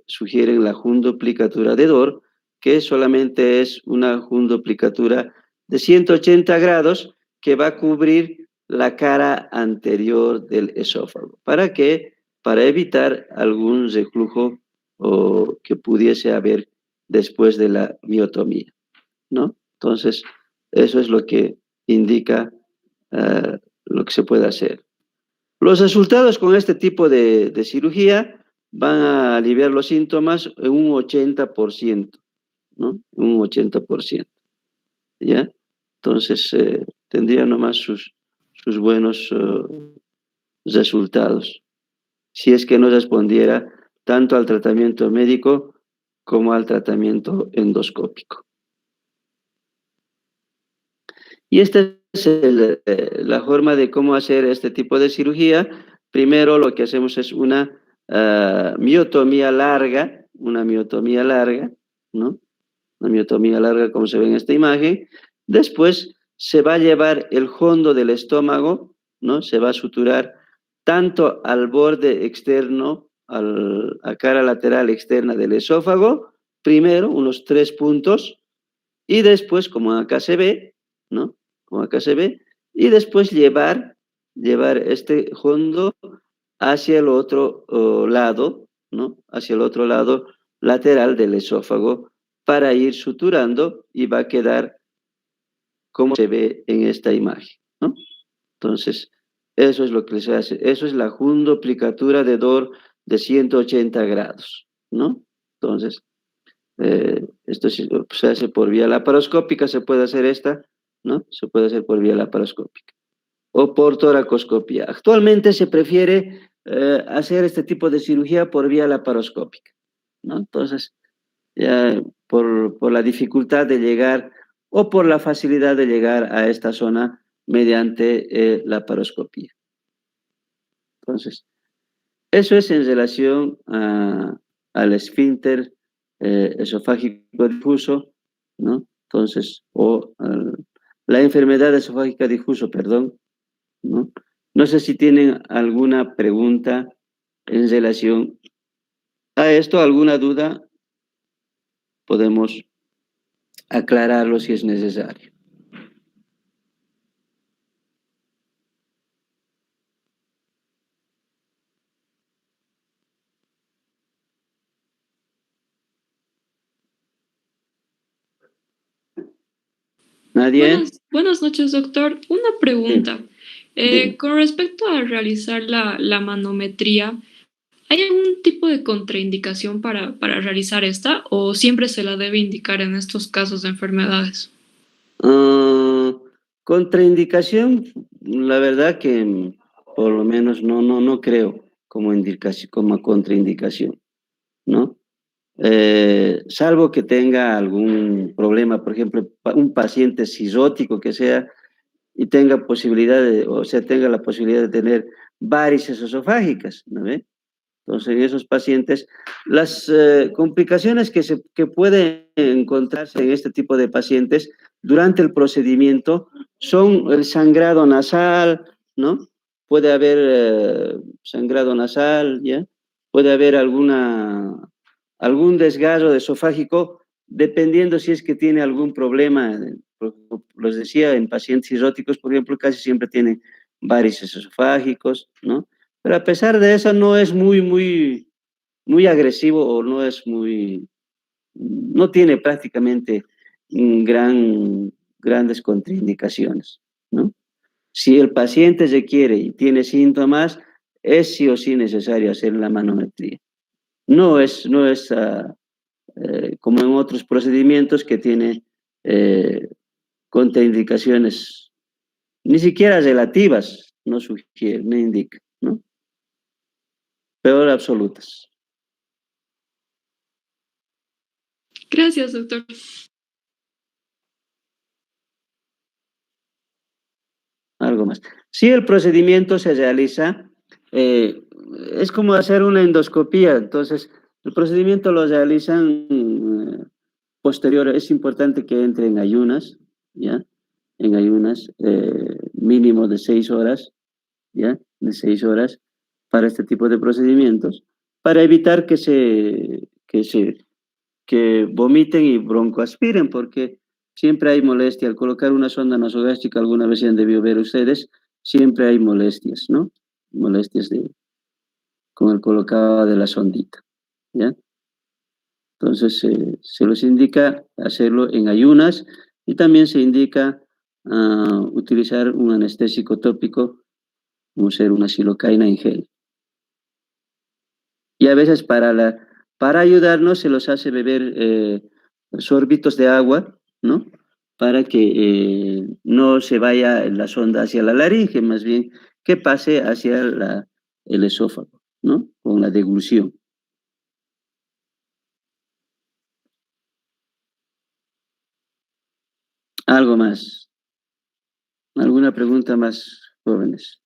sugieren la fundoplicatura de Dor, que solamente es una fundoplicatura de 180 grados que va a cubrir la cara anterior del esófago. ¿Para qué? Para evitar algún reflujo o que pudiese haber después de la miotomía, ¿no? Entonces, eso es lo que indica lo que se puede hacer. Los resultados con este tipo de cirugía van a aliviar los síntomas en un 80%, ¿no? Un 80%, ¿ya? Entonces, tendría nomás sus buenos resultados, si es que no respondiera tanto al tratamiento médico como al tratamiento endoscópico. Y esta es la forma de cómo hacer este tipo de cirugía. Primero lo que hacemos es una miotomía larga, ¿no? Una miotomía larga como se ve en esta imagen. Después se va a llevar el fondo del estómago, ¿no? Se va a suturar tanto al borde externo, a cara lateral externa del esófago, primero unos 3 puntos, y después, como acá se ve, ¿no? Como acá se ve, y después llevar este fondo hacia el otro lado, ¿no? Hacia el otro lado lateral del esófago para ir suturando y va a quedar como se ve en esta imagen, ¿no? Entonces, eso es lo que se hace. Eso es la fundoplicatura de Dor de 180 grados, ¿no? Entonces, esto se hace por vía laparoscópica, se puede hacer esta, ¿no? Se puede hacer por vía laparoscópica o por toracoscopia. Actualmente se prefiere hacer este tipo de cirugía por vía laparoscópica, ¿no? Entonces, ya por la dificultad de llegar o por la facilidad de llegar a esta zona mediante laparoscopía. Entonces, eso es en relación al esfínter esofágico difuso, ¿no? Entonces, la enfermedad esofágica difuso, perdón, ¿no? No sé si tienen alguna pregunta en relación a esto, alguna duda, podemos aclararlo si es necesario. ¿Nadie? Buenas noches, doctor. Una Sí, pregunta. dime. Con respecto a realizar la manometría, ¿hay algún tipo de contraindicación para realizar esta o siempre se la debe indicar en estos casos de enfermedades? Ah, contraindicación, la verdad que por lo menos no creo como indicación, como contraindicación, ¿no? Salvo que tenga algún problema, por ejemplo, un paciente cirrótico que sea y tenga posibilidad o sea, tenga la posibilidad de tener varices esofágicas, ¿no ve? Entonces, en esos pacientes, las complicaciones que pueden encontrarse en este tipo de pacientes durante el procedimiento son el sangrado nasal, ¿no? Puede haber sangrado nasal, ¿ya? Puede haber algún desgarro esofágico, dependiendo si es que tiene algún problema. Les decía, en pacientes cirróticos, por ejemplo, casi siempre tienen varices esofágicos, ¿no? Pero a pesar de eso no es muy agresivo o no tiene prácticamente grandes contraindicaciones, ¿no? Si el paciente requiere y tiene síntomas, es sí o sí necesario hacer la manometría. No es como en otros procedimientos que tiene eh, contraindicaciones, ni siquiera relativas, no sugiere, no indica, ¿no? Peor absolutas. Gracias, doctor. Algo más. Si el procedimiento se realiza, eh, es como hacer una endoscopía, entonces el procedimiento lo realizan posterior, es importante que entre en ayunas, ¿ya? En ayunas mínimo de 6 horas, ¿ya? De 6 horas para este tipo de procedimientos, para evitar que vomiten y broncoaspiren, porque siempre hay molestia. Al colocar una sonda nasogástrica, alguna vez ya han debido ver ustedes, siempre hay molestias, ¿no? Molestias con el colocado de la sondita, ¿ya? Entonces, se los indica hacerlo en ayunas y también se indica utilizar un anestésico tópico, como ser una silocaína en gel. Y a veces para ayudarnos se los hace beber sorbitos de agua, ¿no? Para que no se vaya la sonda hacia la laringe, más bien que pase hacia el esófago, ¿no? Con la deglución. Algo más. ¿Alguna pregunta más, jóvenes?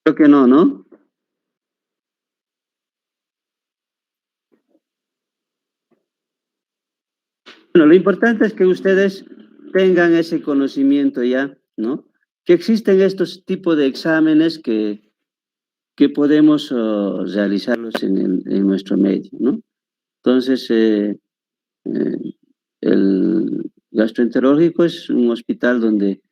Creo que no, ¿no? Bueno, lo importante es que ustedes tengan ese conocimiento ya, ¿no? Que existen estos tipos de exámenes que podemos realizarlos en nuestro medio, ¿no? Entonces, eh, el gastroenterológico es un hospital donde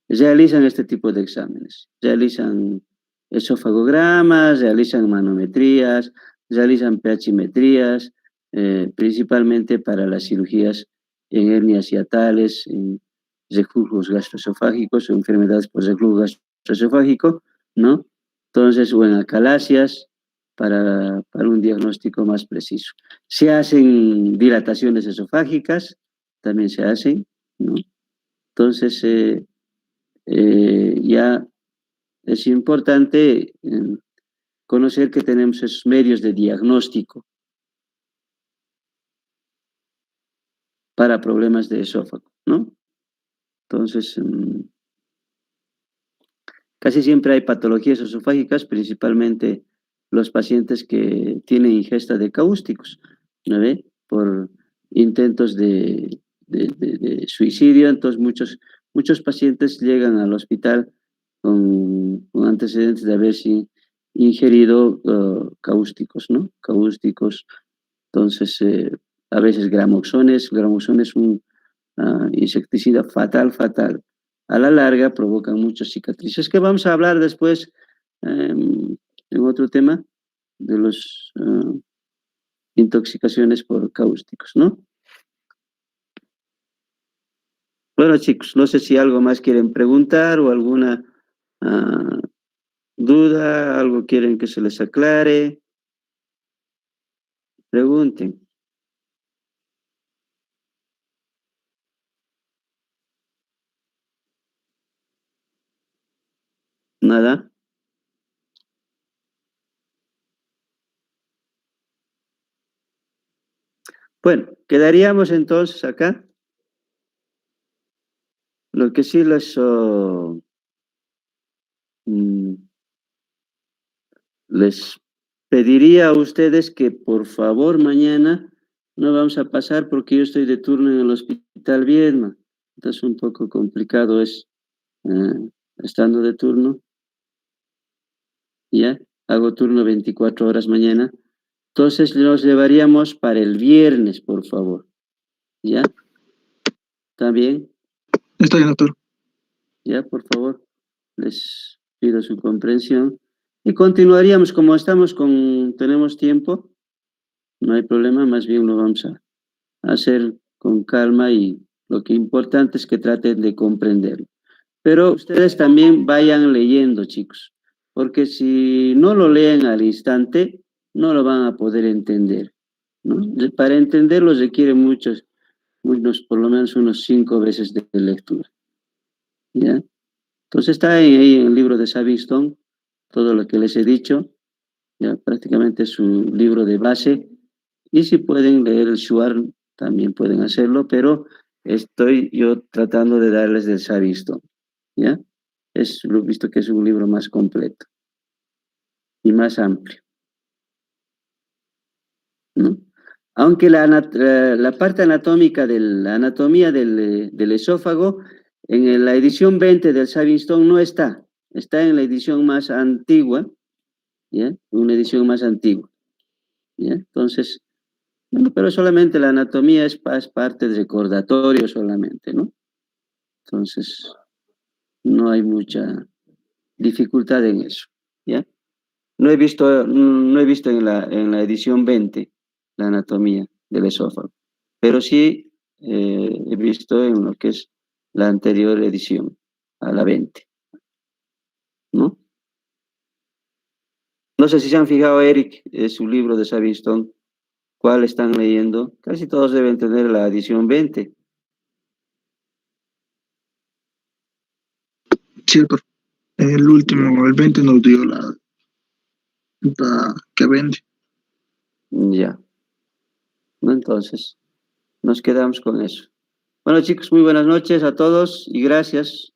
realizan este tipo de exámenes. Realizan esofagogramas, realizan manometrías, realizan pHimetrías, principalmente para las cirugías en hernias hiatales, en reflujos gastroesofágicos o enfermedades por reflujo gastroesofágico, ¿no? Entonces, o en acalasias para un diagnóstico más preciso. Se hacen dilataciones esofágicas, también se hacen, ¿no? Entonces, ya es importante conocer que tenemos esos medios de diagnóstico para problemas de esófago, ¿no? Entonces, casi siempre hay patologías esofágicas, principalmente los pacientes que tienen ingesta de cáusticos, ¿no ve? Por intentos de suicidio, entonces muchos pacientes llegan al hospital con antecedentes de haber ingerido cáusticos, ¿no? Cáusticos, entonces a veces gramoxón es un insecticida fatal. A la larga provocan muchas cicatrices, que vamos a hablar después en otro tema de las intoxicaciones por cáusticos, ¿no? Bueno, chicos, no sé si algo más quieren preguntar o alguna ah, duda, algo quieren que se les aclare. Pregunten. Nada. Bueno, quedaríamos entonces acá. Lo que sí mm, les pediría a ustedes que por favor mañana no vamos a pasar porque yo estoy de turno en el Hospital Viedma. Entonces un poco complicado es estando de turno, ¿ya? Hago turno 24 horas mañana. Entonces los llevaríamos para el viernes, por favor, ¿ya? ¿Está bien? Está bien, doctor. Ya, por favor, les pido su comprensión. Y continuaríamos como estamos tenemos tiempo, no hay problema, más bien lo vamos a hacer con calma y lo que importante es que traten de comprenderlo. Pero ustedes también vayan leyendo, chicos, porque si no lo leen al instante, no lo van a poder entender, ¿no? Para entenderlo requiere por lo menos unos 5 veces de lectura, ¿ya? Entonces está ahí en el libro de Savington, todo lo que les he dicho, ya prácticamente es su libro de base, y si pueden leer el Shuar, también pueden hacerlo, pero estoy yo tratando de darles del Savington, ¿ya? Lo visto que es un libro más completo y más amplio, ¿no? Aunque la parte anatómica de la anatomía del esófago, en la edición 20 del Savington no está en la edición más antigua, ¿ya? Una edición más antigua, ¿ya? Entonces, bueno, pero solamente la anatomía es parte del recordatorio solamente, ¿no? Entonces, no hay mucha dificultad en eso, ¿ya? No he visto en la edición 20 la anatomía del esófago, pero sí he visto en lo que es la anterior edición, a la 20, ¿no? No sé si se han fijado, Eric, su libro de Savington, ¿cuál están leyendo? Casi todos deben tener la edición 20. Sí, doctor. El último, el 20 nos dio la que vende. Ya. ¿No? Entonces, nos quedamos con eso. Bueno, chicos, muy buenas noches a todos y gracias.